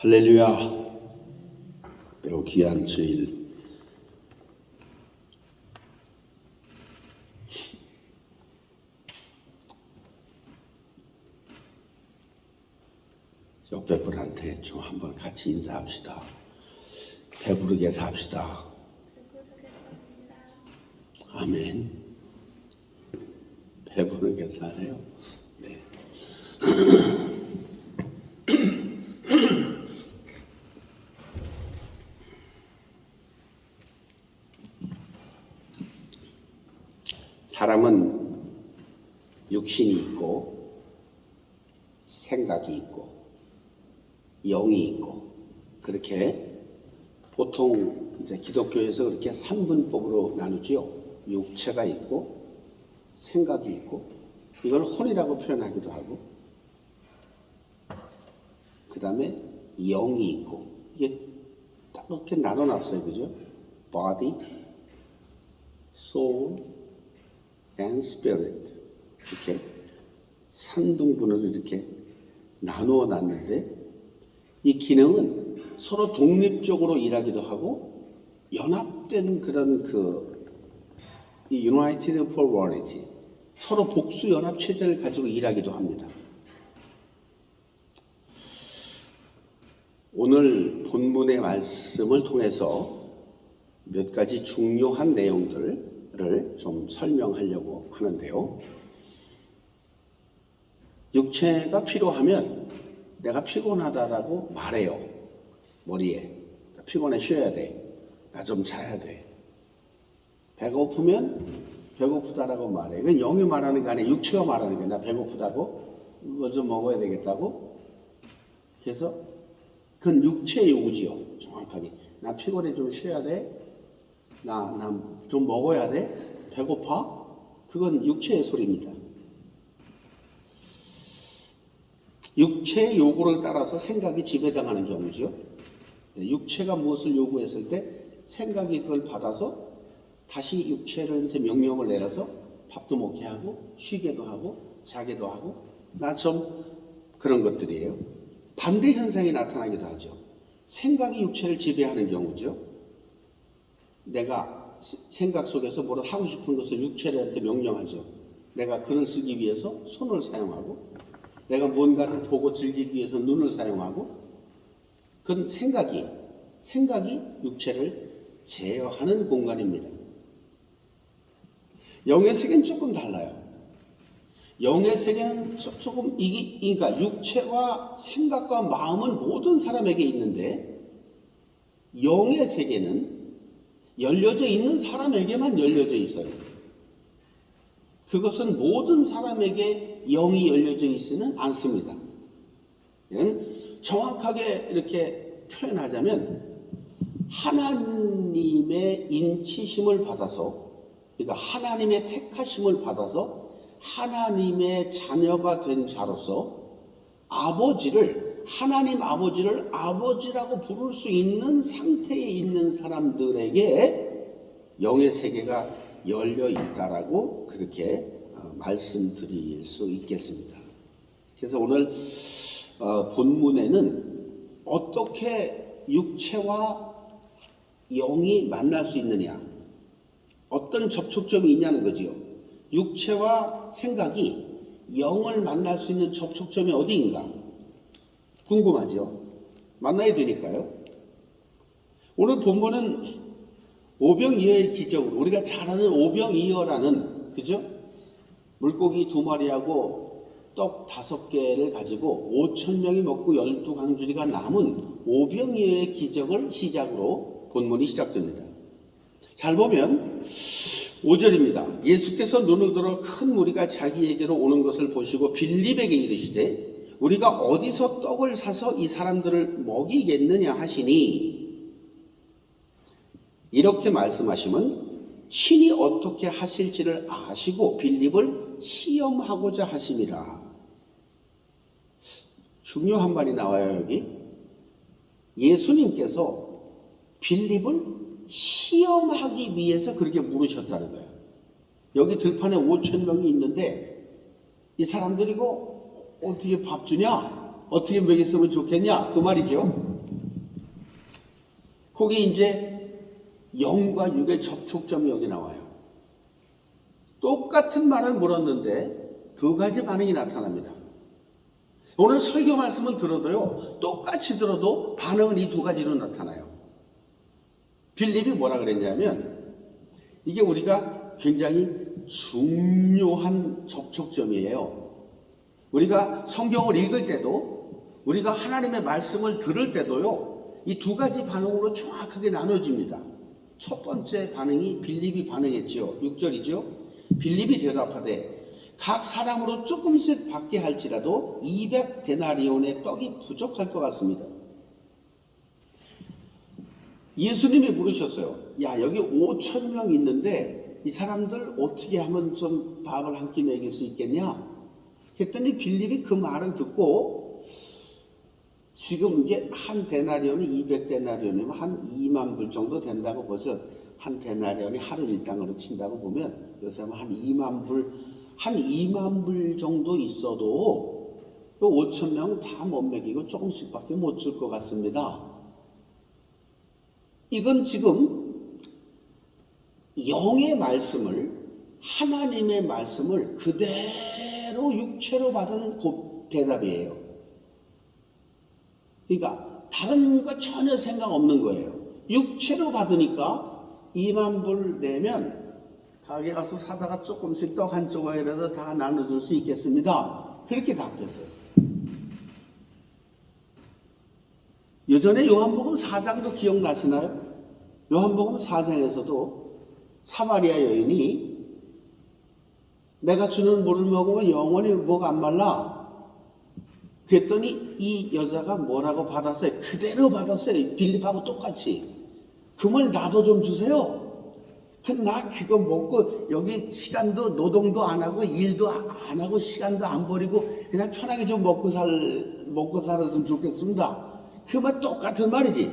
할렐루야. 매우 귀한 주일. 옆에 분한테 좀 한번 같이 인사합시다. 배부르게 삽시다. 아멘. 배부르게 사래요. 네. 사람은 육신이 있고 생각이 있고 영이 있고, 그렇게 보통 이제 기독교에서 그렇게 3분법으로 나누지요. 육체가 있고 생각이 있고, 이걸 혼이라고 표현하기도 하고, 그 다음에 영이 있고, 이게 딱 이렇게 나눠놨어요. 그죠? body, soul, and spirit. 이렇게 3등분으로 이렇게 나누어 놨는데, 이 기능은 서로 독립적으로 일하기도 하고 연합된 그런 이 United for Unity, 서로 복수 연합 체제를 가지고 일하기도 합니다. 오늘 본문의 말씀을 통해서 몇 가지 중요한 내용들을 좀 설명하려고 하는데요. 육체가 필요하면 내가 피곤하다라고 말해요. 머리에. 피곤해, 쉬어야 돼. 나 좀 자야 돼. 배고프면 배고프다라고 말해. 이건 영이 말하는 게 아니라 육체가 말하는 거야. 나 배고프다고? 뭐 좀 먹어야 되겠다고? 그래서 그건 육체의 요구지요. 정확하게. 나 피곤해, 좀 쉬어야 돼. 나 좀 먹어야 돼. 배고파? 그건 육체의 소리입니다. 육체의 요구를 따라서 생각이 지배당하는 경우죠. 육체가 무엇을 요구했을 때 생각이 그걸 받아서 다시 육체한테 명령을 내려서 밥도 먹게 하고 쉬게도 하고 자게도 하고, 나 좀 그런 것들이에요. 반대 현상이 나타나기도 하죠. 생각이 육체를 지배하는 경우죠. 내가 생각 속에서 뭐를 하고 싶은 것을 육체한테 명령하죠. 내가 글을 쓰기 위해서 손을 사용하고, 내가 뭔가를 보고 즐기기 위해서 눈을 사용하고, 그건 생각이 육체를 제어하는 공간입니다. 영의 세계는 조금 달라요. 영의 세계는 조금 그러니까 육체와 생각과 마음은 모든 사람에게 있는데, 영의 세계는 열려져 있는 사람에게만 열려져 있어요. 그것은 모든 사람에게 영이 열려져 있지는 않습니다. 정확하게 이렇게 표현하자면, 하나님의 인치심을 받아서, 그러니까 하나님의 택하심을 받아서 하나님의 자녀가 된 자로서 하나님 아버지를 아버지라고 부를 수 있는 상태에 있는 사람들에게 영의 세계가 열려 있다라고 그렇게 말씀드릴 수 있겠습니다. 그래서 오늘 본문에는 어떻게 육체와 영이 만날 수 있느냐, 어떤 접촉점이 있냐는 거지요. 육체와 생각이 영을 만날 수 있는 접촉점이 어디인가 궁금하죠. 만나야 되니까요. 오늘 본문은 오병이어의 기적으로, 우리가 잘 아는 오병이어라는, 그죠? 물고기 2마리하고 떡 5개를 가지고 5,000명이 먹고 12강줄이가 남은 오병이어의 기적을 시작으로 본문이 시작됩니다. 잘 보면 5절입니다. 예수께서 눈을 들어 큰 무리가 자기에게로 오는 것을 보시고 빌립에게 이르시되, 우리가 어디서 떡을 사서 이 사람들을 먹이겠느냐 하시니, 이렇게 말씀하시면 친히 어떻게 하실지를 아시고 빌립을 시험하고자 하심이라. 중요한 말이 나와요. 여기 예수님께서 빌립을 시험하기 위해서 그렇게 물으셨다는 거예요. 여기 들판에 5,000명이 있는데 이 사람들이고 어떻게 밥 주냐? 어떻게 먹였으면 좋겠냐? 그 말이죠. 거기 이제 영과 육의 접촉점이 여기 나와요. 똑같은 말을 물었는데 두 가지 반응이 나타납니다. 오늘 설교 말씀을 들어도요, 똑같이 들어도 반응은 이 두 가지로 나타나요. 빌립이 뭐라 그랬냐면, 이게 우리가 굉장히 중요한 접촉점이에요. 우리가 성경을 읽을 때도, 우리가 하나님의 말씀을 들을 때도요, 이 두 가지 반응으로 정확하게 나눠집니다. 첫 번째 반응이 빌립이 반응했죠. 6절이죠. 빌립이 대답하되 각 사람으로 조금씩 받게 할지라도 200데나리온의 떡이 부족할 것 같습니다. 예수님이 물으셨어요. 야, 여기 5,000명 있는데 이 사람들 어떻게 하면 좀 밥을 한 끼 먹일 수 있겠냐? 그랬더니 빌립이 그 말을 듣고, 지금 이제 한 데나리온이 200데나리온이면 한 2만 불 정도 된다고 보죠. 한 데나리온이 하루 일당으로 친다고 보면 요새 한 2만 불 정도 있어도 5,000명 다 못 먹이고 조금씩밖에 못 줄 것 같습니다. 이건 지금 영의 말씀을, 하나님의 말씀을 그대로 육체로 받은 대답이에요. 그러니까 다른 거 전혀 생각 없는 거예요. 육체로 받으니까 2만 불 내면 가게 가서 사다가 조금씩 떡 한 조각이라도 다 나눠줄 수 있겠습니다. 그렇게 답했어요. 예전에 요한복음 4장도 기억나시나요? 요한복음 4장에서도 사마리아 여인이 내가 주는 물을 먹으면 영원히 목 안 말라. 그랬더니 이 여자가 뭐라고 받았어요? 그대로 받았어요. 빌립하고 똑같이. 그 물 나도 좀 주세요. 나 그거 먹고 여기 시간도 노동도 안 하고 일도 안 하고 시간도 안 버리고 그냥 편하게 좀 먹고 살았으면 좋겠습니다. 그 말 똑같은 말이지.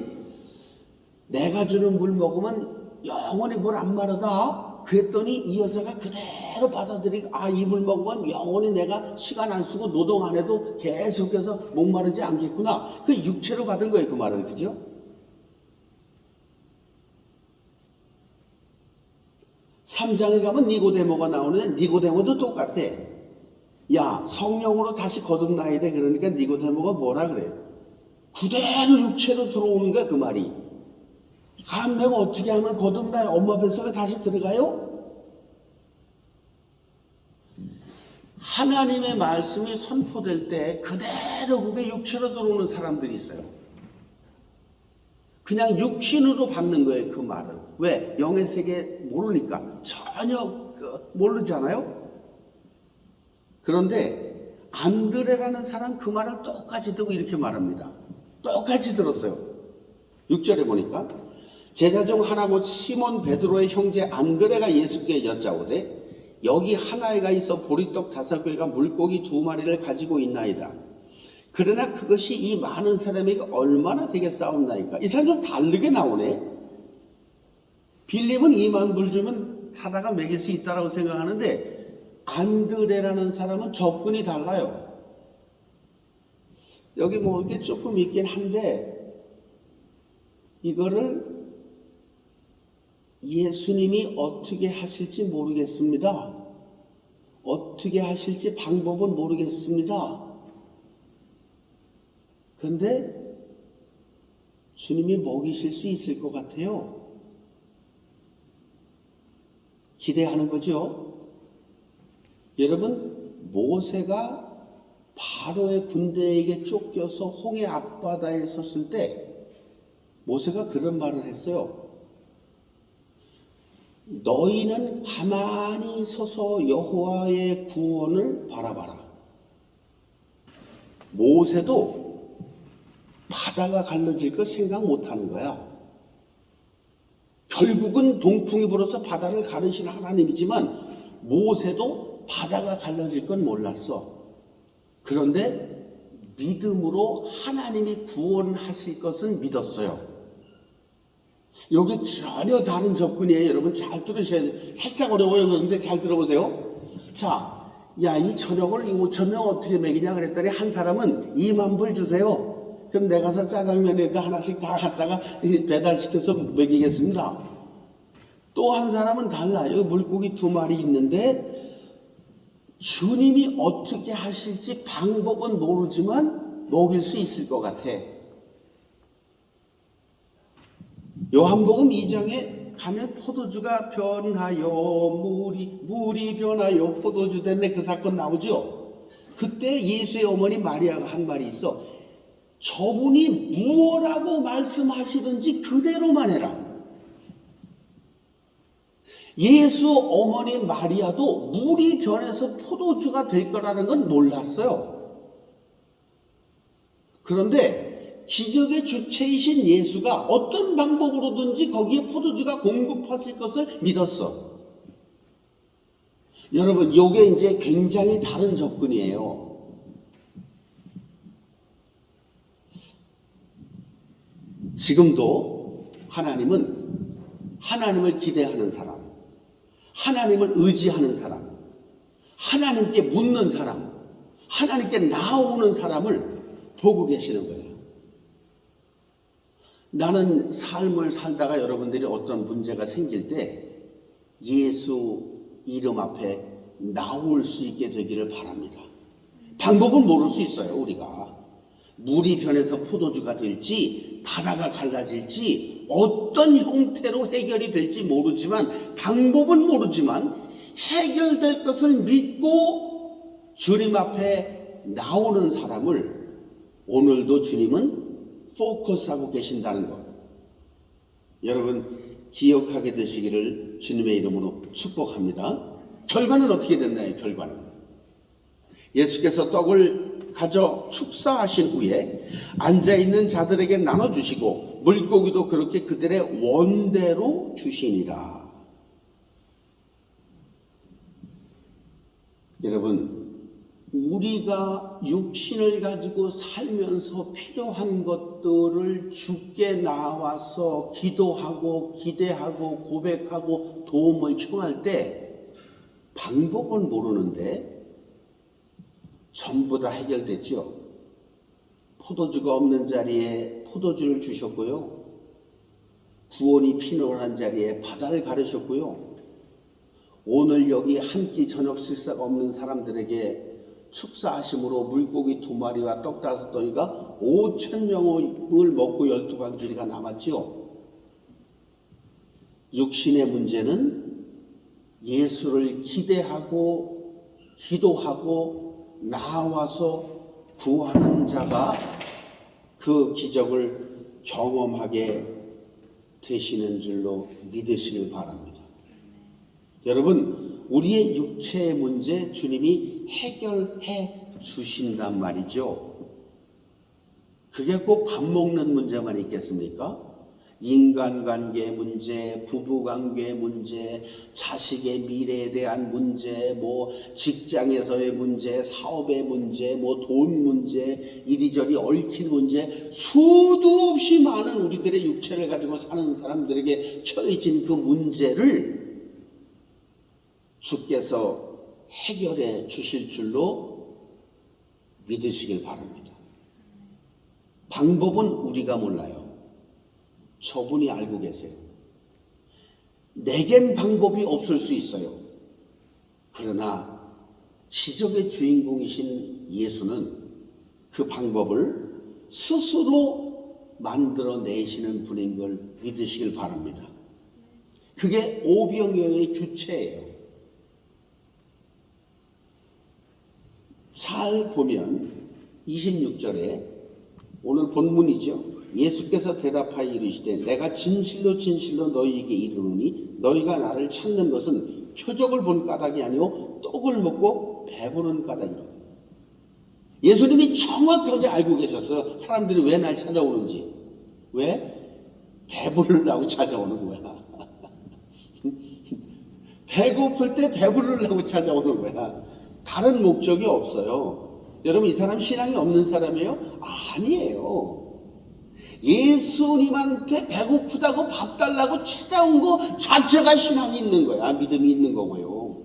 내가 주는 물 먹으면 영원히 물 안 마르다. 그랬더니 이 여자가 그대로 받아들이고, 이 물 먹으면 영원히 내가 시간 안 쓰고 노동 안 해도 계속해서 목마르지 않겠구나. 그 육체로 받은 거예요, 그 말은. 그죠? 삼장에 가면 니고데모가 나오는데 니고데모도 똑같아. 야, 성령으로 다시 거듭나야 돼. 그러니까 니고데모가 뭐라 그래? 그대로 육체로 들어오는 거야, 그 말이. 그럼 내가 어떻게 하면 거듭나요? 엄마 뱃속에 다시 들어가요? 하나님의 말씀이 선포될 때 그대로 그게 육체로 들어오는 사람들이 있어요. 그냥 육신으로 받는 거예요, 그 말을. 왜? 영의 세계 모르니까. 전혀 모르잖아요? 그런데 안드레라는 사람 그 말을 똑같이 듣고 이렇게 말합니다. 똑같이 들었어요. 6절에 보니까 제자 중 하나 곧 시몬 베드로의 형제 안드레가 예수께 여짜오되 여기 하나가 있어 보리떡 5개가 물고기 2마리를 가지고 있나이다. 그러나 그것이 이 많은 사람에게 얼마나 되겠사옵나이까. 이 사람 좀 다르게 나오네. 빌립은 2만 불 주면 사다가 먹일 수 있다고 생각하는데 안드레라는 사람은 접근이 달라요. 여기 뭐 이게 조금 있긴 한데 이거를 예수님이 어떻게 하실지 모르겠습니다. 어떻게 하실지 방법은 모르겠습니다. 그런데 주님이 먹이실 수 있을 것 같아요. 기대하는 거죠. 여러분, 모세가 바로의 군대에게 쫓겨서 홍해 앞바다에 섰을 때 모세가 그런 말을 했어요. 너희는 가만히 서서 여호와의 구원을 바라봐라. 모세도 바다가 갈라질 걸 생각 못하는 거야. 결국은 동풍이 불어서 바다를 가르시는 하나님이지만 모세도 바다가 갈라질 건 몰랐어. 그런데 믿음으로 하나님이 구원하실 것은 믿었어요. 여기 전혀 다른 접근이에요. 여러분 잘 들으셔야 돼요. 살짝 어려워요. 그런데 잘 들어보세요. 자, 야, 이 저녁을 5,000명 어떻게 먹이냐 그랬더니 한 사람은 2만 불 주세요. 그럼 내가 가서 짜장면에다 하나씩 다 갖다가 배달시켜서 먹이겠습니다. 또 한 사람은 달라. 여기 물고기 2마리 있는데 주님이 어떻게 하실지 방법은 모르지만 먹일 수 있을 것 같아. 요한복음 2장에 가면 포도주가 변하여 물이 변하여 포도주 됐네, 그 사건 나오죠. 그때 예수의 어머니 마리아가 한 말이 있어. 저분이 무엇라고 말씀하시든지 그대로만 해라. 예수 어머니 마리아도 물이 변해서 포도주가 될 거라는 건 몰랐어요. 그런데 기적의 주체이신 예수가 어떤 방법으로든지 거기에 포도주가 공급하실 것을 믿었어. 여러분, 이게 이제 굉장히 다른 접근이에요. 지금도 하나님은 하나님을 기대하는 사람, 하나님을 의지하는 사람, 하나님께 묻는 사람, 하나님께 나오는 사람을 보고 계시는 거예요. 나는 삶을 살다가 여러분들이 어떤 문제가 생길 때 예수 이름 앞에 나올 수 있게 되기를 바랍니다. 방법은 모를 수 있어요. 우리가 물이 변해서 포도주가 될지 바다가 갈라질지 어떤 형태로 해결이 될지 모르지만, 방법은 모르지만 해결될 것을 믿고 주님 앞에 나오는 사람을 오늘도 주님은 포커스하고 계신다는 것, 여러분 기억하게 되시기를 주님의 이름으로 축복합니다. 결과는 어떻게 됐나요? 결과는 예수께서 떡을 가져 축사하신 후에 앉아있는 자들에게 나눠주시고 물고기도 그렇게 그들의 원대로 주시니라. 여러분, 우리가 육신을 가지고 살면서 필요한 것들을 주께 나와서 기도하고 기대하고 고백하고 도움을 청할 때 방법은 모르는데 전부 다 해결됐죠. 포도주가 없는 자리에 포도주를 주셨고요. 구원이 필요한 자리에 바다를 가르셨고요. 오늘 여기 한 끼 저녁 식사가 없는 사람들에게 축사하심으로 물고기 2마리와 떡 5덩이가 5,000명을 먹고 12광주리가 남았죠. 육신의 문제는 예수를 기대하고 기도하고 나와서 구하는 자가 그 기적을 경험하게 되시는 줄로 믿으시길 바랍니다. 여러분, 우리의 육체의 문제 주님이 해결해 주신단 말이죠. 그게 꼭 밥 먹는 문제만 있겠습니까? 인간관계 문제, 부부관계 문제, 자식의 미래에 대한 문제, 직장에서의 문제, 사업의 문제, 돈 문제, 이리저리 얽힌 문제, 수도 없이 많은 우리들의 육체를 가지고 사는 사람들에게 처해진 그 문제를 주께서 해결해 주실 줄로 믿으시길 바랍니다. 방법은 우리가 몰라요. 저분이 알고 계세요. 내겐 방법이 없을 수 있어요. 그러나 기적의 주인공이신 예수는 그 방법을 스스로 만들어내시는 분인 걸 믿으시길 바랍니다. 그게 오병이어의 주체예요. 잘 보면 26절에 오늘 본문이죠. 예수께서 대답하여 이르시되 내가 진실로 진실로 너희에게 이르노니 너희가 나를 찾는 것은 표적을 본 까닭이 아니오 떡을 먹고 배부른 까닭이로다. 예수님이 정확하게 알고 계셨어요. 사람들이 왜 날 찾아오는지. 왜? 배부르려고 찾아오는 거야. 배고플 때 배부르려고 찾아오는 거야. 다른 목적이 없어요. 여러분, 이 사람 신앙이 없는 사람이에요? 아니에요. 예수님한테 배고프다고 밥 달라고 찾아온 거 자체가 신앙이 있는 거야. 믿음이 있는 거고요.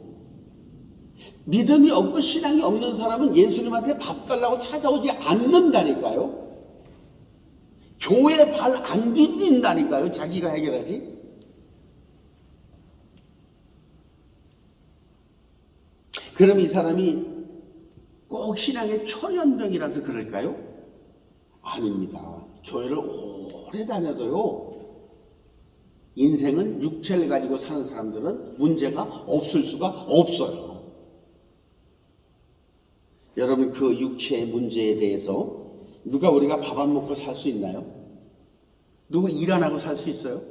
믿음이 없고 신앙이 없는 사람은 예수님한테 밥 달라고 찾아오지 않는다니까요. 교회 발 안 딛는다니까요. 자기가 해결하지. 그럼 이 사람이 꼭 신앙의 초년병이라서 그럴까요? 아닙니다. 교회를 오래 다녀도요, 인생은 육체를 가지고 사는 사람들은 문제가 없을 수가 없어요. 여러분, 그 육체의 문제에 대해서 누가 우리가 밥 안 먹고 살 수 있나요? 누구 일 안 하고 살 수 있어요?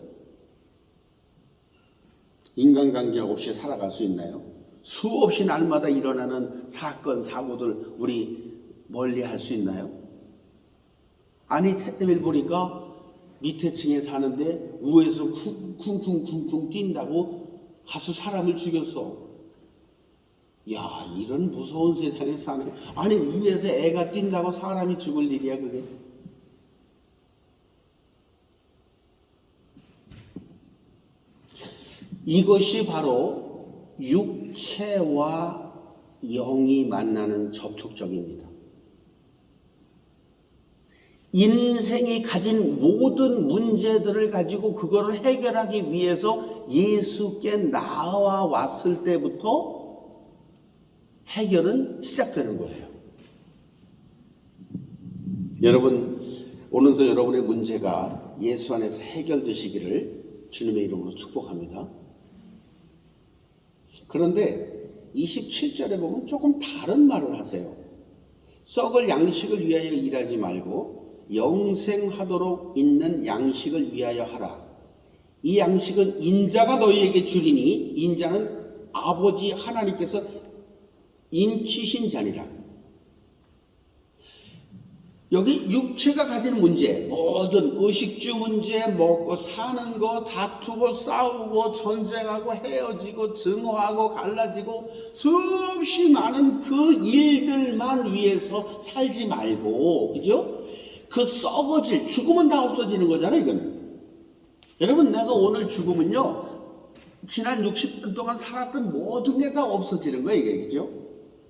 인간관계 없이 살아갈 수 있나요? 수없이 날마다 일어나는 사건, 사고들 우리 멀리 할 수 있나요? 아니, 텔레비를 보니까 밑에 층에 사는데 우에서 쿵쿵쿵쿵 뛴다고 가서 사람을 죽였어. 야, 이런 무서운 세상에 사는, 아니 위에서 애가 뛴다고 사람이 죽을 일이야 그게. 이것이 바로 육체와 영이 만나는 접촉점입니다. 인생이 가진 모든 문제들을 가지고 그거를 해결하기 위해서 예수께 나와왔을 때부터 해결은 시작되는 거예요. 여러분, 오늘도 여러분의 문제가 예수 안에서 해결되시기를 주님의 이름으로 축복합니다. 그런데 27절에 보면 조금 다른 말을 하세요. 썩을 양식을 위하여 일하지 말고 영생하도록 있는 양식을 위하여 하라. 이 양식은 인자가 너희에게 주리니 인자는 아버지 하나님께서 인치신 자니라. 여기 육체가 가진 문제, 모든 의식주 문제, 먹고 사는 거, 다투고 싸우고 전쟁하고 헤어지고 증오하고 갈라지고 수없이 많은 그 일들만 위해서 살지 말고, 그죠? 그 썩어질, 죽으면 다 없어지는 거잖아요, 이건. 여러분, 내가 오늘 죽으면요, 지난 60년 동안 살았던 모든 게 다 없어지는 거예요, 이게, 그죠?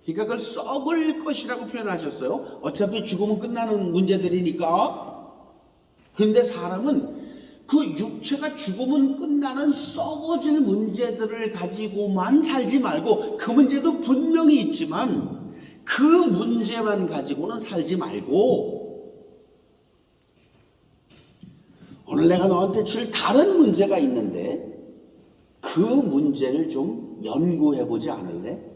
그러니까 그걸 썩을 것이라고 표현하셨어요. 어차피 죽으면 끝나는 문제들이니까. 그런데 사람은 그 육체가 죽으면 끝나는 썩어질 문제들을 가지고만 살지 말고, 그 문제도 분명히 있지만 그 문제만 가지고는 살지 말고, 오늘 내가 너한테 줄 다른 문제가 있는데 그 문제를 좀 연구해보지 않을래?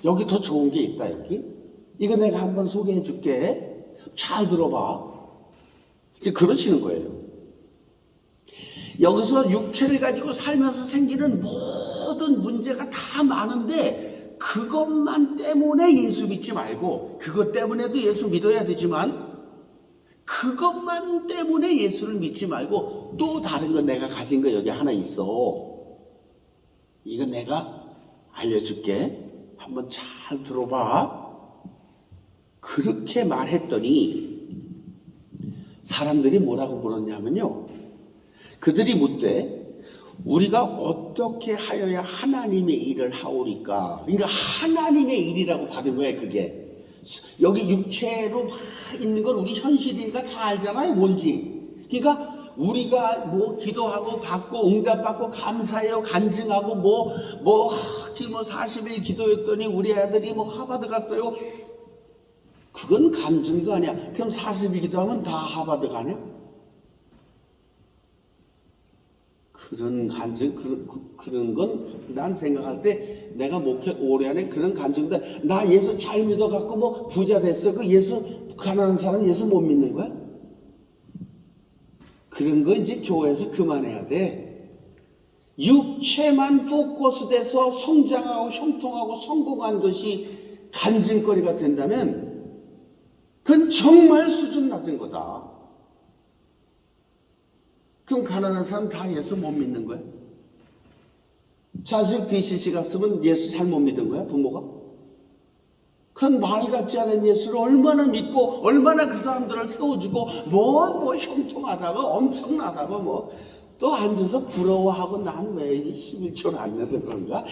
여기 더 좋은 게 있다, 여기. 이거 내가 한번 소개해 줄게. 잘 들어봐. 이제 그러시는 거예요. 여기서 육체를 가지고 살면서 생기는 모든 문제가 다 많은데 그것만 때문에 예수 믿지 말고, 그것 때문에도 예수 믿어야 되지만 그것만 때문에 예수를 믿지 말고 또 다른 거 내가 가진 거 여기 하나 있어. 이거 내가 알려줄게. 한번 잘 들어봐. 그렇게 말했더니 사람들이 뭐라고 물었냐면요, 그들이 묻되 우리가 어떻게 하여야 하나님의 일을 하오리까. 그러니까 하나님의 일이라고 받은 거예요. 그게 여기 육체로 막 있는 건 우리 현실이니까 다 알잖아요, 뭔지. 그러니까 우리가 뭐 기도하고 받고 응답받고 감사해요, 간증하고 뭐 40일 기도했더니 우리 아들이 뭐 하버드 갔어요. 그건 간증도 아니야. 그럼 40일 기도하면 다 하버드 가냐? 그런 간증, 그런 건 난 생각할 때 내가 목회 오래 안에 그런 간증도, 나 예수 잘 믿어갖고 뭐 부자 됐어. 그 예수, 가난한 사람 예수 못 믿는 거야? 그런 거 이제 교회에서 그만해야 돼. 육체만 포커스돼서 성장하고 형통하고 성공한 것이 간증거리가 된다면 그건 정말 수준 낮은 거다. 그럼 가난한 사람 다 예수 못 믿는 거야? 자식 DCC 갔으면 예수 잘 못 믿은 거야, 부모가? 그건 말 같지 않은 예수를 얼마나 믿고 얼마나 그 사람들을 세워주고 뭐 형통하다가 엄청나다가 또 앉아서 부러워하고 난 왜 11조를 안 내서 그런가?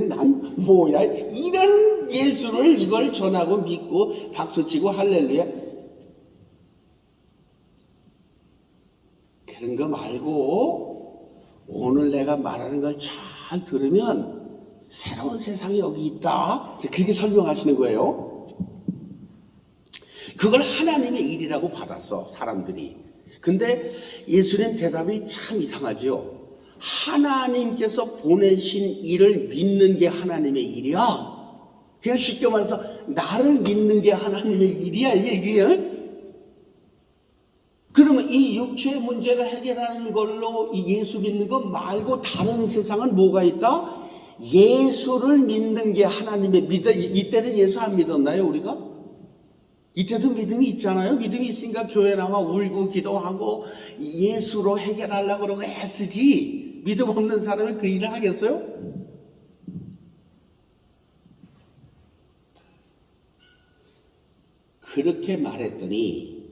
난 뭐야? 이런 예수를 이걸 전하고 믿고 박수치고 할렐루야. 그런 거 말고 오늘 내가 말하는 걸 잘 들으면 새로운 세상이 여기 있다. 그렇게 설명하시는 거예요. 그걸 하나님의 일이라고 받았어, 사람들이. 근데 예수님 대답이 참 이상하죠. 하나님께서 보내신 일을 믿는 게 하나님의 일이야. 그냥 쉽게 말해서 나를 믿는 게 하나님의 일이야, 이게. 그러면 이 육체의 문제를 해결하는 걸로 이 예수 믿는 것 말고 다른 세상은 뭐가 있다? 예수를 믿는 게 하나님의 믿어. 이때는 예수 안 믿었나요, 우리가? 이때도 믿음이 있잖아요. 믿음이 있으니까 교회 나와 울고 기도하고 예수로 해결하려고 그러고 애쓰지. 믿음 없는 사람이 그 일을 하겠어요? 그렇게 말했더니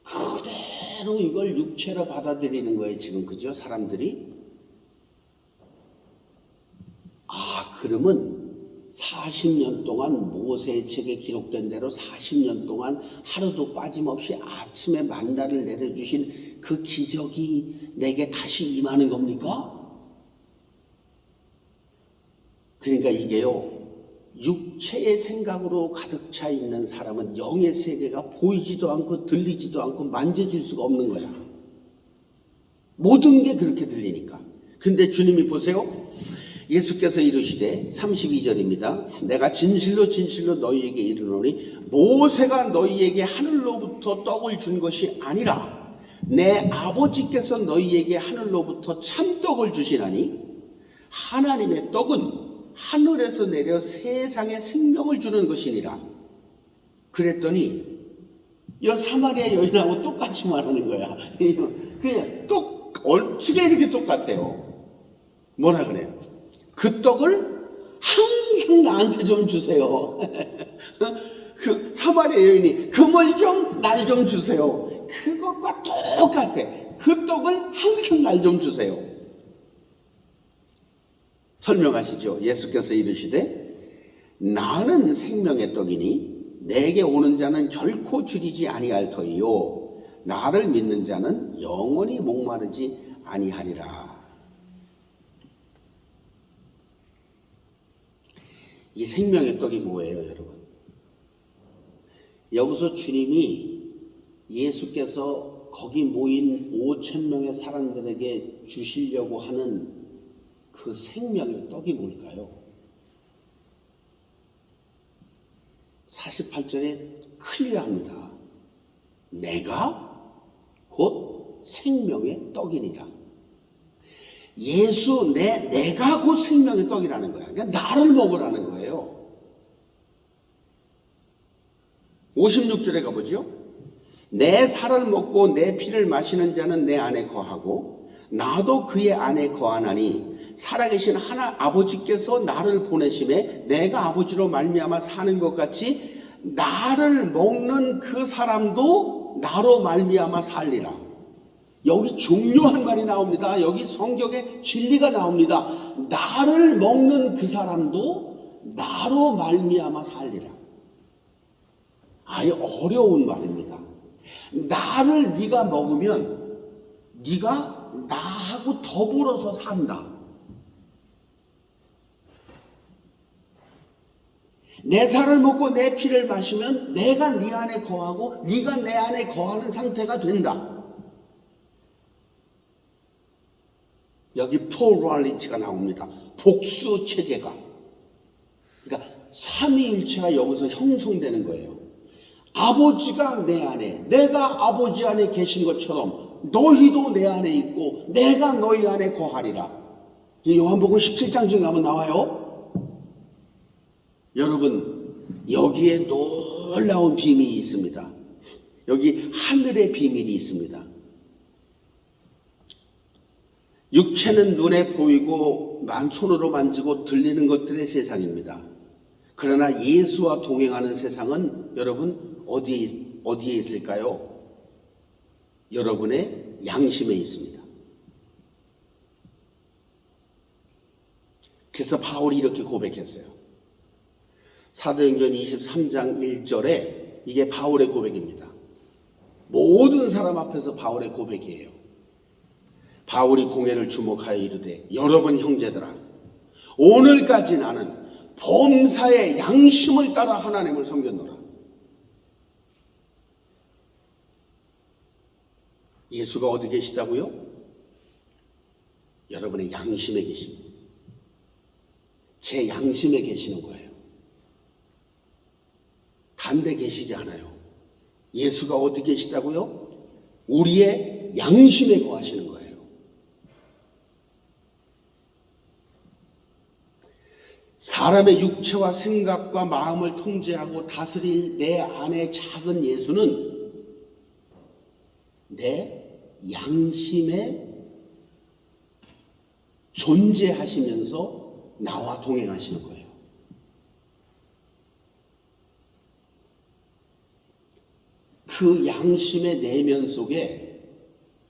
그대로 이걸 육체로 받아들이는 거예요, 지금. 그죠? 사람들이. 그러면 40년 동안 모세의 책에 기록된 대로 40년 동안 하루도 빠짐없이 아침에 만나를 내려주신 그 기적이 내게 다시 임하는 겁니까? 그러니까 이게요, 육체의 생각으로 가득 차 있는 사람은 영의 세계가 보이지도 않고 들리지도 않고 만져질 수가 없는 거야. 모든 게 그렇게 들리니까. 근데 주님이 보세요. 예수께서 이르시되 32절입니다. 내가 진실로 진실로 너희에게 이르노니 모세가 너희에게 하늘로부터 떡을 준 것이 아니라 내 아버지께서 너희에게 하늘로부터 참떡을 주시나니 하나님의 떡은 하늘에서 내려 세상에 생명을 주는 것이니라. 그랬더니 이 사마리아 여인하고 똑같이 말하는 거야. 그냥 얼추게 이렇게 똑같아요. 뭐라 그래요? 그 떡을 항상 나한테 좀 주세요. 그 사마리아 여인이 그물 좀 날 좀 주세요. 그것과 똑같아. 그 떡을 항상 날 좀 주세요. 설명하시죠. 예수께서 이르시되 나는 생명의 떡이니 내게 오는 자는 결코 줄이지 아니할 터이요 나를 믿는 자는 영원히 목마르지 아니하리라. 이 생명의 떡이 뭐예요, 여러분? 여기서 주님이 예수께서 거기 모인 5,000명의 사람들에게 주시려고 하는 그 생명의 떡이 뭘까요? 48절에 클리어합니다. 내가 곧 생명의 떡이니라. 내가 곧 생명의 떡이라는 거야. 그러니까 나를 먹으라는 거예요. 56절에 가보죠. 내 살을 먹고 내 피를 마시는 자는 내 안에 거하고 나도 그의 안에 거하나니 살아계신 하나 아버지께서 나를 보내심에 내가 아버지로 말미암아 사는 것 같이 나를 먹는 그 사람도 나로 말미암아 살리라. 여기 중요한 말이 나옵니다. 여기 성경에 진리가 나옵니다. 나를 먹는 그 사람도 나로 말미암아 살리라. 아예 어려운 말입니다. 나를 네가 먹으면 네가 나하고 더불어서 산다. 내 살을 먹고 내 피를 마시면 내가 네 안에 거하고 네가 내 안에 거하는 상태가 된다. 여기 plurality가 나옵니다. 복수 체제가. 그러니까 삼위일체가 여기서 형성되는 거예요. 아버지가 내 안에, 내가 아버지 안에 계신 것처럼 너희도 내 안에 있고 내가 너희 안에 거하리라. 요한복음 17장 중에 가면 나와요. 여러분, 여기에 놀라운 비밀이 있습니다. 여기 하늘의 비밀이 있습니다. 육체는 눈에 보이고 손으로 만지고 들리는 것들의 세상입니다. 그러나 예수와 동행하는 세상은 여러분 어디에 있을까요? 여러분의 양심에 있습니다. 그래서 바울이 이렇게 고백했어요. 사도행전 23장 1절에 이게 바울의 고백입니다. 모든 사람 앞에서 바울의 고백이에요. 바울이 공회를 주목하여 이르되 여러분 형제들아 오늘까지 나는 범사의 양심을 따라 하나님을 섬겼노라. 예수가 어디 계시다고요? 여러분의 양심에 계십니다. 제 양심에 계시는 거예요. 다른 데 계시지 않아요. 예수가 어디 계시다고요? 우리의 양심에 거하시는 거예요. 사람의 육체와 생각과 마음을 통제하고 다스릴 내 안의 작은 예수는 내 양심에 존재하시면서 나와 동행하시는 거예요. 그 양심의 내면 속에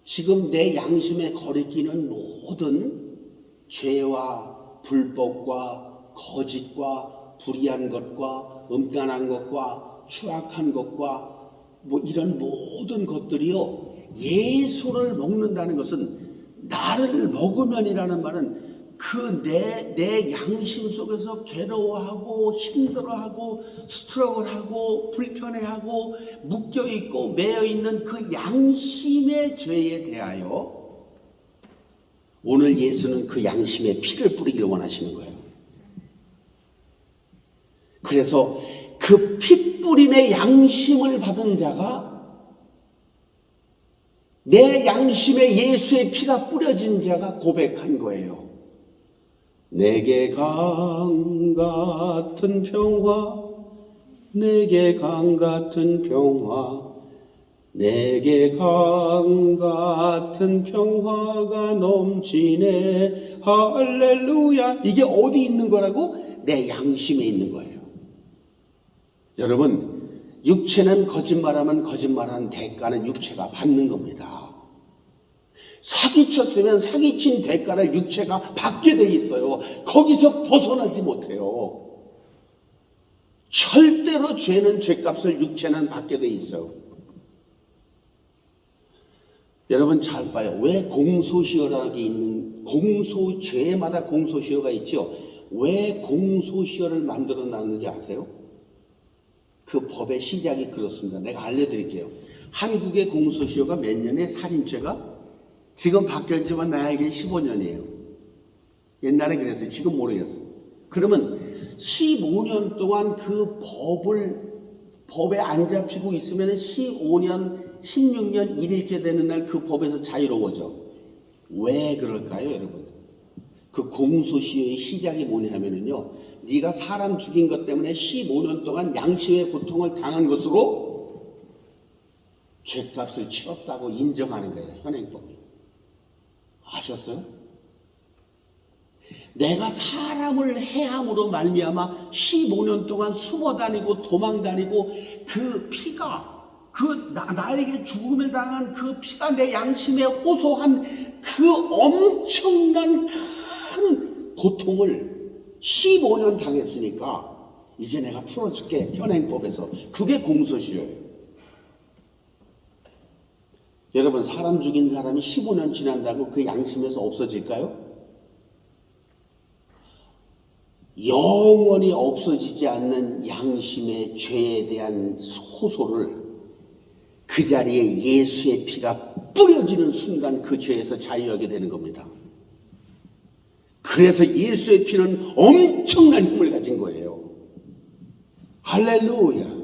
지금 내 양심에 거리끼는 모든 죄와 불법과 거짓과 불의한 것과 음란한 것과 추악한 것과 이런 모든 것들이요, 예수를 먹는다는 것은 나를 먹으면이라는 말은 그 내 양심 속에서 괴로워하고 힘들어하고 스트러글하고 불편해하고 묶여있고 매여있는 그 양심의 죄에 대하여 오늘 예수는 그 양심에 피를 뿌리기를 원하시는 거예요. 그래서 그 피뿌림의 양심을 받은 자가 내 양심에 예수의 피가 뿌려진 자가 고백한 거예요. 내게 강 같은 평화, 내게 강 같은 평화, 내게 강 같은 평화가 넘치네. 할렐루야. 이게 어디 있는 거라고? 내 양심에 있는 거예요. 여러분, 육체는 거짓말하면 거짓말한 대가는 육체가 받는 겁니다. 사기쳤으면 사기친 대가를 육체가 받게 돼 있어요. 거기서 벗어나지 못해요. 절대로 죄는 죄값을 육체는 받게 돼 있어요. 여러분 잘 봐요. 왜 공소시효라는 게 있는, 죄마다 공소시효가 있죠. 왜 공소시효를 만들어 놨는지 아세요? 그 법의 시작이 그렇습니다. 내가 알려드릴게요. 한국의 공소시효가 몇 년에 살인죄가? 지금 바뀌었지만 나에게 15년이에요. 옛날에 그랬어요. 지금 모르겠어요. 그러면 15년 동안 그 법에 안 잡히고 있으면 15년, 16년 1일째 되는 날 그 법에서 자유로워져. 왜 그럴까요, 여러분? 그 공소시효의 시작이 뭐냐면요, 네가 사람 죽인 것 때문에 15년 동안 양심의 고통을 당한 것으로 죄값을 치렀다고 인정하는 거예요, 현행법이. 아셨어요? 내가 사람을 해함으로 말미암아 15년 동안 숨어 다니고 도망 다니고 그 피가, 나에게 죽음을 당한 그 피가 내 양심에 호소한 그 엄청난 큰 고통을 15년 당했으니까 이제 내가 풀어줄게, 현행법에서. 그게 공소시효예요. 여러분, 사람 죽인 사람이 15년 지난다고 그 양심에서 없어질까요? 영원히 없어지지 않는 양심의 죄에 대한 호소를 그 자리에 예수의 피가 뿌려지는 순간 그 죄에서 자유하게 되는 겁니다. 그래서 예수의 피는 엄청난 힘을 가진 거예요. 할렐루야.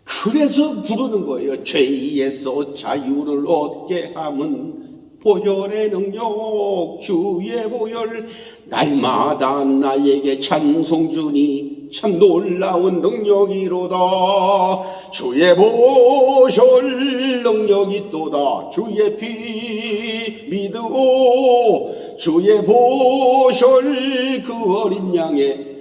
그래서 부르는 거예요. 죄에서 자유를 얻게 함은 보혈의 능력, 주의 보혈 날마다 나에게 찬송 주니 참 놀라운 능력이로다. 주의 보혈 능력이 또다. 주의 피 믿으오. 주의 보혈 그 어린 양의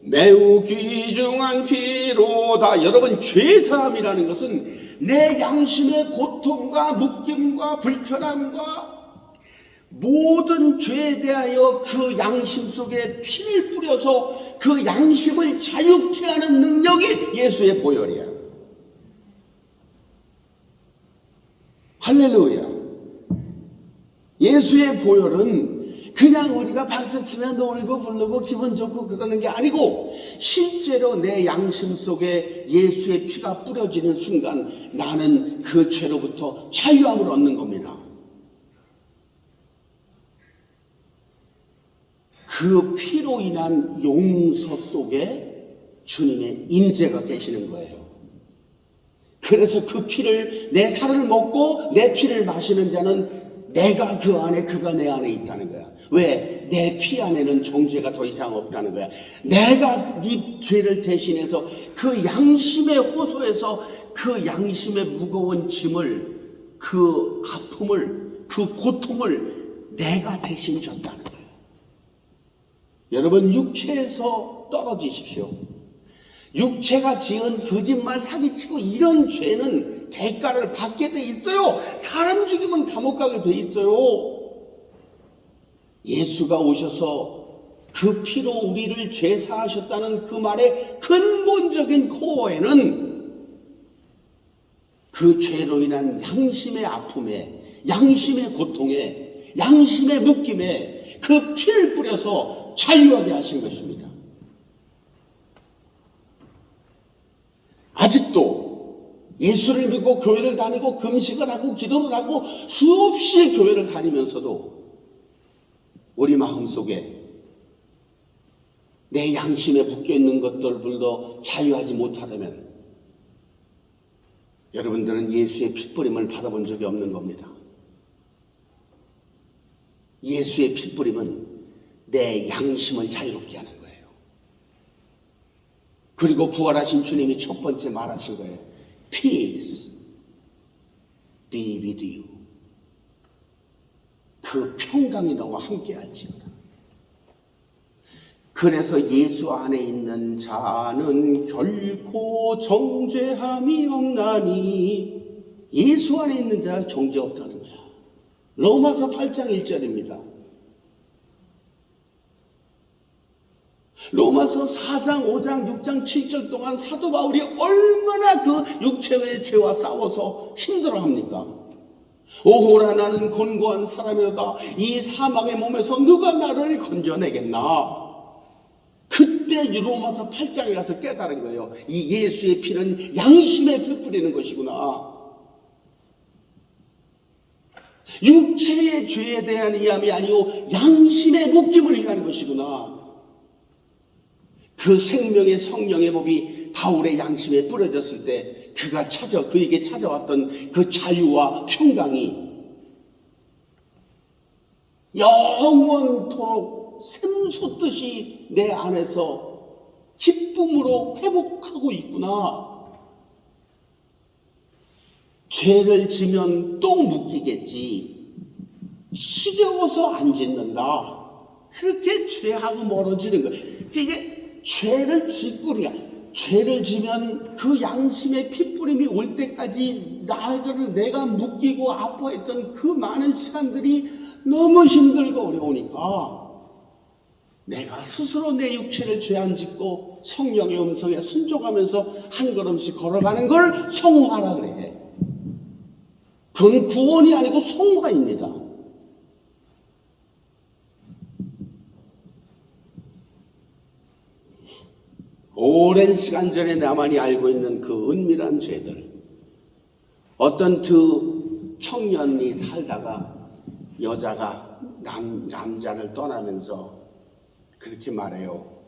매우 귀중한 피로다. 여러분, 죄사함이라는 것은 내 양심의 고통과 묶임과 불편함과 모든 죄에 대하여 그 양심 속에 피를 뿌려서 그 양심을 자유케 하는 능력이 예수의 보혈이야. 할렐루야. 예수의 보혈은 그냥 우리가 박수치며 놀고 부르고 기분 좋고 그러는 게 아니고 실제로 내 양심 속에 예수의 피가 뿌려지는 순간 나는 그 죄로부터 자유함을 얻는 겁니다. 그 피로 인한 용서 속에 주님의 임재가 계시는 거예요. 그래서 그 피를, 내 살을 먹고 내 피를 마시는 자는 내가 그 안에, 그가 내 안에 있다는 거야. 왜? 내 피 안에는 정죄가 더 이상 없다는 거야. 내가 네 죄를 대신해서 그 양심의 호소에서 그 양심의 무거운 짐을, 그 아픔을, 그 고통을 내가 대신 졌다는 거야. 여러분, 육체에서 떨어지십시오. 육체가 지은 거짓말, 사기치고 이런 죄는 대가를 받게 돼 있어요. 사람 죽이면 감옥 가게 돼 있어요. 예수가 오셔서 그 피로 우리를 죄 사하셨다는 그 말의 근본적인 코어에는 그 죄로 인한 양심의 아픔에, 양심의 고통에, 양심의 묶임에 그 피를 뿌려서 자유하게 하신 것입니다. 아직도 예수를 믿고 교회를 다니고 금식을 하고 기도를 하고 수없이 교회를 다니면서도 우리 마음속에 내 양심에 묶여있는 것들도 자유하지 못하다면 여러분들은 예수의 핏뿌림을 받아본 적이 없는 겁니다. 예수의 핏뿌림은 내 양심을 자유롭게 하는 거예요. 그리고 부활하신 주님이 첫 번째 말하신 거예요. Peace be with you. 그 평강이 너와 함께 할지어다. 그래서 예수 안에 있는 자는 결코 정죄함이 없나니, 예수 안에 있는 자 정죄 없다는 거야. 로마서 8장 1절입니다. 로마서 4장, 5장, 6장, 7절 동안 사도 바울이 얼마나 그 육체의 죄와 싸워서 힘들어합니까? 오호라 나는 곤고한 사람이로다. 이 사망의 몸에서 누가 나를 건져내겠나? 그때 로마서 8장에 가서 깨달은 거예요. 이 예수의 피는 양심에 피 뿌리는 것이구나. 육체의 죄에 대한 이함이 아니오 양심의 묶임을 위한 것이구나. 그 생명의 성령의 법이 바울의 양심에 뿌려졌을 때 그에게 찾아왔던 그 자유와 평강이 영원토록 샘솟듯이 내 안에서 기쁨으로 회복하고 있구나. 죄를 지면 또 묶이겠지. 지겨워서 안 짓는다. 그렇게 죄하고 멀어지는 거예요. 이게 죄를 짓고리야. 죄를 지면 그 양심의 핏뿌림이 올 때까지 나를 내가 묶이고 아파했던 그 많은 시간들이 너무 힘들고 어려우니까 내가 스스로 내 육체를 죄 안 짓고 성령의 음성에 순종하면서 한 걸음씩 걸어가는 걸 성화라 그래. 그건 구원이 아니고 성화입니다. 오랜 시간 전에 나만이 알고 있는 그 은밀한 죄들. 어떤 두 청년이 살다가 여자가 남자를 떠나면서 그렇게 말해요.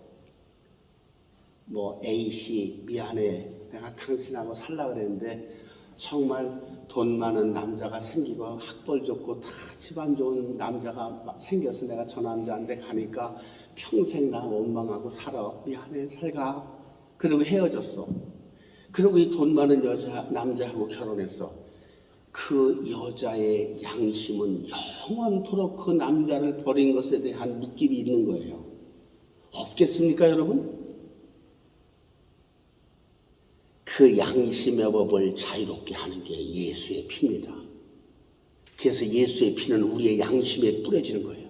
뭐 A씨 미안해. 내가 당신하고 살라 그랬는데 정말 돈 많은 남자가 생기고 학벌 좋고 다 집안 좋은 남자가 생겨서 내가 저 남자한테 가니까 평생 나 원망하고 살아. 미안해, 잘 가. 그리고 헤어졌어. 그리고 이 돈 많은 남자하고 결혼했어. 그 여자의 양심은 영원토록 그 남자를 버린 것에 대한 묶임이 있는 거예요. 없겠습니까, 여러분? 그 양심의 법을 자유롭게 하는 게 예수의 피입니다. 그래서 예수의 피는 우리의 양심에 뿌려지는 거예요.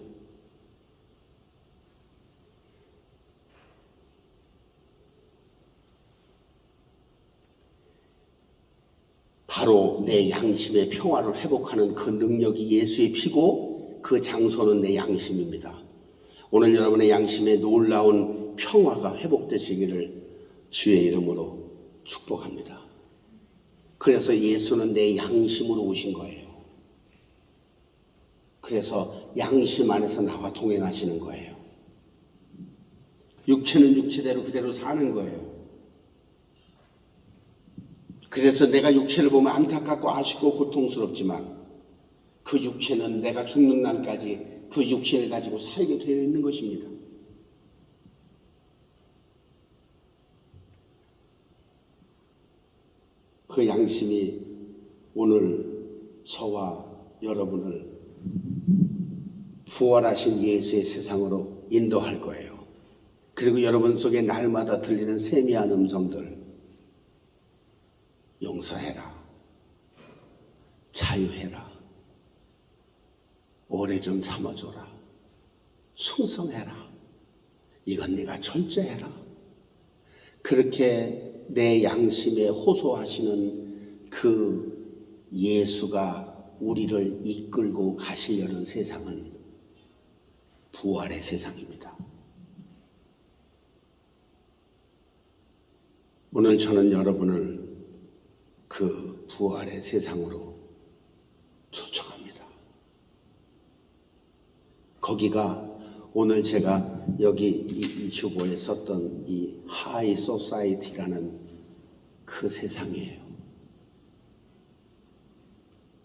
바로 내 양심의 평화를 회복하는 그 능력이 예수의 피고, 그 장소는 내 양심입니다. 오늘 여러분의 양심에 놀라운 평화가 회복되시기를 주의 이름으로 축복합니다. 그래서 예수는 내 양심으로 오신 거예요. 그래서 양심 안에서 나와 동행하시는 거예요. 육체는 육체대로 그대로 사는 거예요. 그래서 내가 육체를 보면 안타깝고 아쉽고 고통스럽지만 그 육체는 내가 죽는 날까지 그 육체를 가지고 살게 되어 있는 것입니다. 그 양심이 오늘 저와 여러분을 부활하신 예수의 세상으로 인도할 거예요. 그리고 여러분 속에 날마다 들리는 세미한 음성들, 용서해라, 자유해라, 오래 좀 참아줘라, 충성해라, 이건 네가 절제해라. 그렇게 내 양심에 호소하시는 그 예수가 우리를 이끌고 가시려는 세상은 부활의 세상입니다. 오늘 저는 여러분을 그 부활의 세상으로 초청합니다. 거기가 오늘 제가 여기 이 주보에 썼던 이 하이 소사이티라는 그 세상이에요.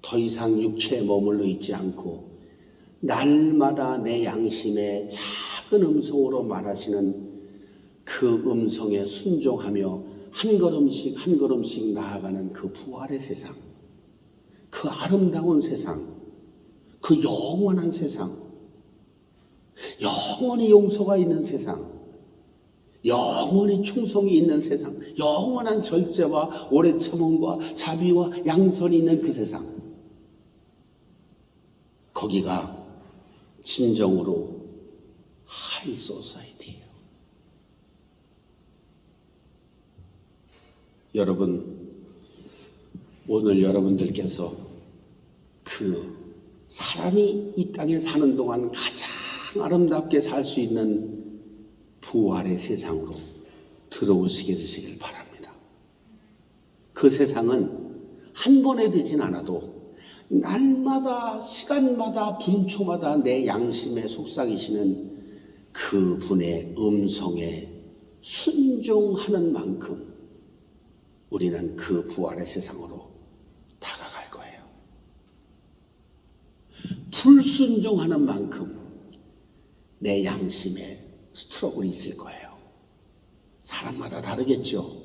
더 이상 육체에 머물러 있지 않고 날마다 내 양심에 작은 음성으로 말하시는 그 음성에 순종하며 한 걸음씩 한 걸음씩 나아가는 그 부활의 세상, 그 아름다운 세상, 그 영원한 세상, 영원히 용서가 있는 세상, 영원히 충성이 있는 세상, 영원한 절제와 오래 참음과 자비와 양선이 있는 그 세상, 거기가 진정으로 하이 소사이티예요. 여러분, 오늘 여러분들께서 그 사람이 이 땅에 사는 동안 가장 아름답게 살 수 있는 부활의 세상으로 들어오시게 되시길 바랍니다. 그 세상은 한 번에 되진 않아도 날마다 시간마다 분초마다 내 양심에 속삭이시는 그 분의 음성에 순종하는 만큼 우리는 그 부활의 세상으로 다가갈 거예요. 불순종하는 만큼 내 양심에 스트러글이 있을 거예요. 사람마다 다르겠죠.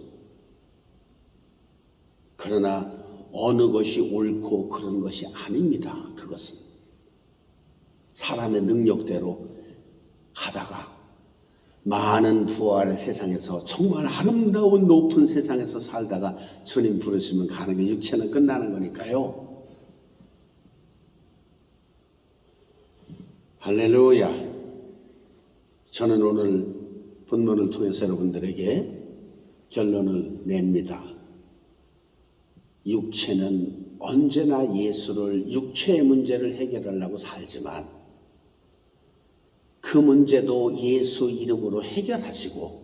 그러나 어느 것이 옳고 그런 것이 아닙니다. 그것은 사람의 능력대로 하다가 많은 부활의 세상에서 정말 아름다운 높은 세상에서 살다가 주님 부르시면 가는 게 육체는 끝나는 거니까요. 할렐루야. 저는 오늘 본문을 통해서 여러분들에게 결론을 냅니다. 육체는 언제나 예수를 육체의 문제를 해결하려고 살지만 그 문제도 예수 이름으로 해결하시고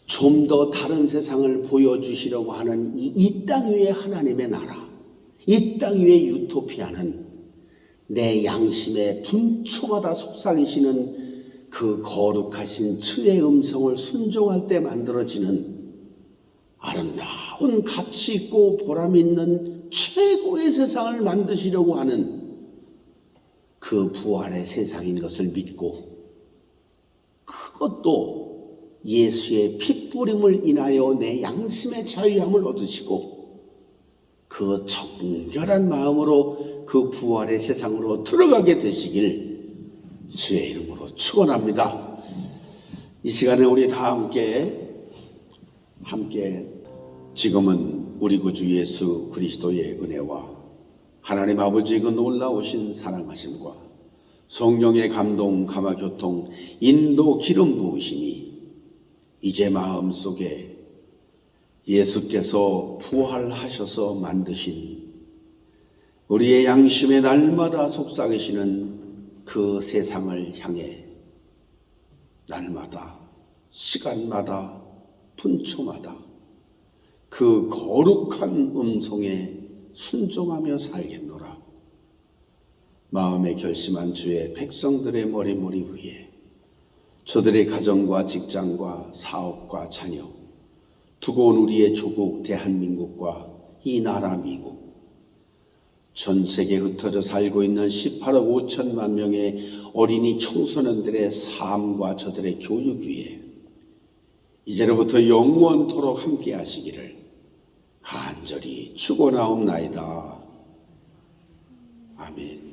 좀 더 다른 세상을 보여주시려고 하는 이 땅 위의 하나님의 나라, 이 땅 위의 유토피아는 내 양심에 분초마다 속삭이시는 그 거룩하신 주의 음성을 순종할 때 만들어지는 아름다운 가치 있고 보람 있는 최고의 세상을 만드시려고 하는 그 부활의 세상인 것을 믿고 그것도 예수의 핏부림을 인하여 내 양심의 자유함을 얻으시고 그 정결한 마음으로 그 부활의 세상으로 들어가게 되시길 주의 이름으로 축원합니다. 이 시간에 우리 다 함께 지금은 우리 구주 예수 그리스도의 은혜와 하나님 아버지의 그 놀라우신 사랑하심과 성령의 감동, 감화교통, 인도, 기름 부으심이 이제 마음속에 예수께서 부활하셔서 만드신 우리의 양심에 날마다 속삭이시는 그 세상을 향해 날마다 시간마다 분초마다 그 거룩한 음성에 순종하며 살겠노라. 마음에 결심한 주의 백성들의 머리머리 위에 저들의 가정과 직장과 사업과 자녀, 두고 온 우리의 조국 대한민국과 이 나라 미국, 전 세계에 흩어져 살고 있는 18억 5천만 명의 어린이 청소년들의 삶과 저들의 교육 위에 이제로부터 영원토록 함께 하시기를 간절히 축원하옵나이다. 아멘.